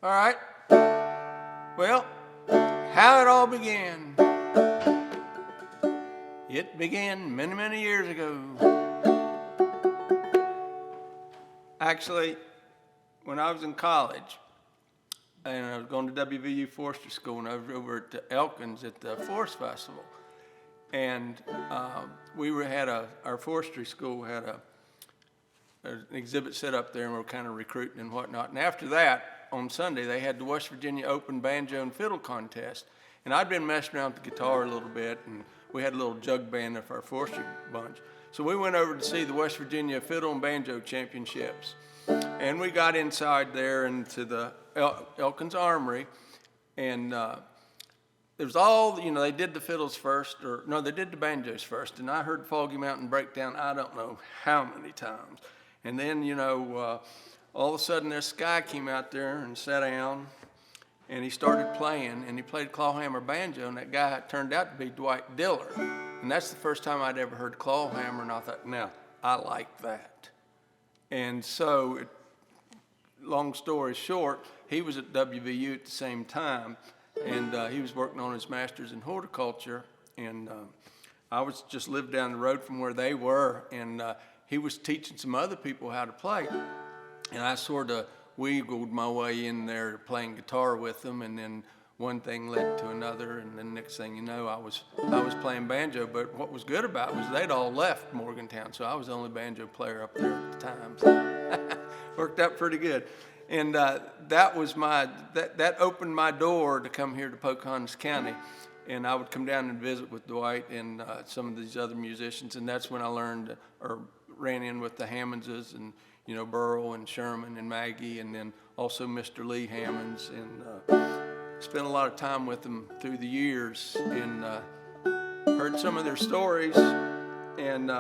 All right. Well, how it all began. It began many, many years ago. Actually, when I was in college, and I was going to WVU Forestry School, and I was over at Elkins at the Forest Festival. And our forestry school had an exhibit set up there, and we were kind of recruiting and whatnot. And after that, on Sunday, they had the West Virginia Open Banjo and Fiddle Contest. And I'd been messing around with the guitar a little bit, and we had a little jug band of our forestry bunch. So we went over to see the West Virginia Fiddle and Banjo Championships. And we got inside there into the Elkins Armory, and it was all, they did the fiddles first, they did the banjos first, and I heard Foggy Mountain break down I don't know how many times. And then, all of a sudden this guy came out there and sat down, and he started playing, and he played clawhammer banjo, and that guy turned out to be Dwight Diller. And that's the first time I'd ever heard clawhammer, and I thought, now, I like that. And so, long story short, he was at WVU at the same time, and he was working on his master's in horticulture, and I was just lived down the road from where they were, and he was teaching some other people how to play, and I sort of wiggled my way in there playing guitar with them, and then one thing led to another, and then next thing you know, I was playing banjo. But what was good about it was they'd all left Morgantown, so I was the only banjo player up there at the time. So worked out pretty good. And that opened my door to come here to Pocahontas County. And I would come down and visit with Dwight and some of these other musicians. And that's when I learned or ran in with the Hammondses and, Burl and Sherman and Maggie, and then also Mr. Lee Hammonds. And spent a lot of time with them through the years and heard some of their stories. And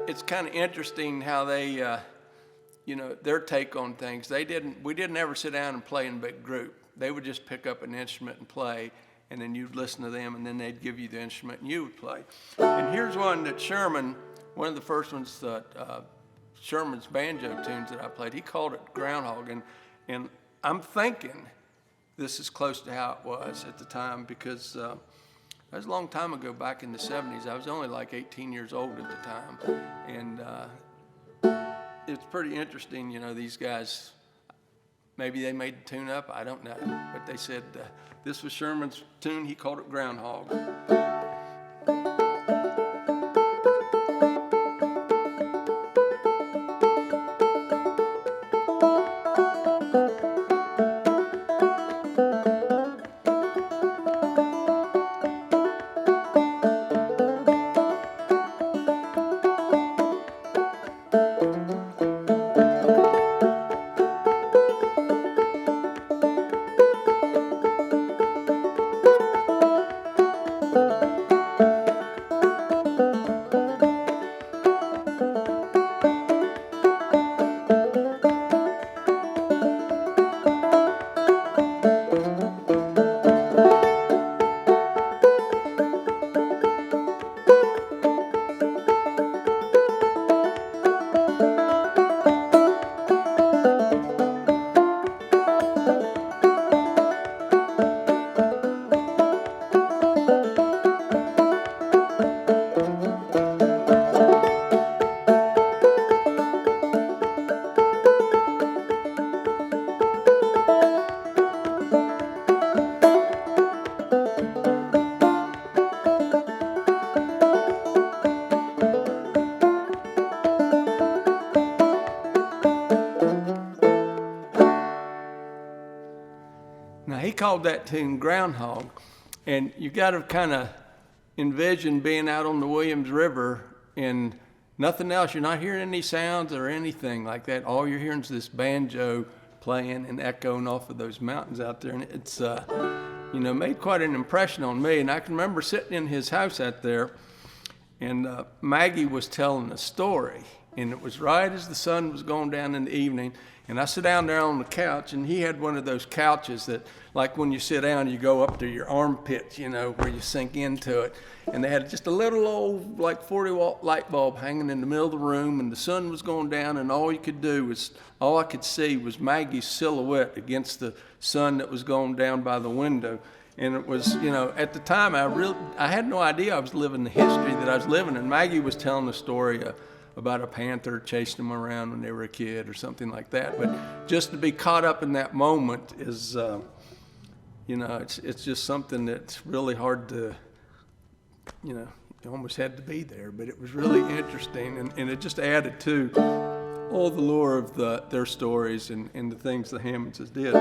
it's kind of interesting how they... their take on things. We didn't ever sit down and play in a big group. They would just pick up an instrument and play, and then you'd listen to them, and then they'd give you the instrument and you would play. And here's one that one of the first ones that Sherman's banjo tunes that I played, he called it Groundhog. And I'm thinking this is close to how it was at the time, because that was a long time ago, back in the 70s. I was only like 18 years old at the time. And it's pretty interesting, these guys, maybe they made the tune up, I don't know. But they said this was Sherman's tune, he called it Groundhog. Now, he called that tune Groundhog, and you got to kind of envision being out on the Williams River and nothing else. You're not hearing any sounds or anything like that. All you're hearing is this banjo playing and echoing off of those mountains out there, and it's made quite an impression on me. And I can remember sitting in his house out there, and Maggie was telling a story, And it was right as the sun was going down in the evening, and I sat down there on the couch, and he had one of those couches that, like when you sit down, you go up to your armpits, you know, where you sink into it. And they had just a little old, like 40-watt light bulb hanging in the middle of the room, and the sun was going down, and all I could see was Maggie's silhouette against the sun that was going down by the window. And it was, you know, at the time, I had no idea I was living the history that I was living. And Maggie was telling the story about a panther chasing them around when they were a kid or something like that. But just to be caught up in that moment is, you know, it's just something that's really hard to, you know, you almost had to be there. But it was really interesting, and it just added to all the lore of their stories and the things the Hammondses did.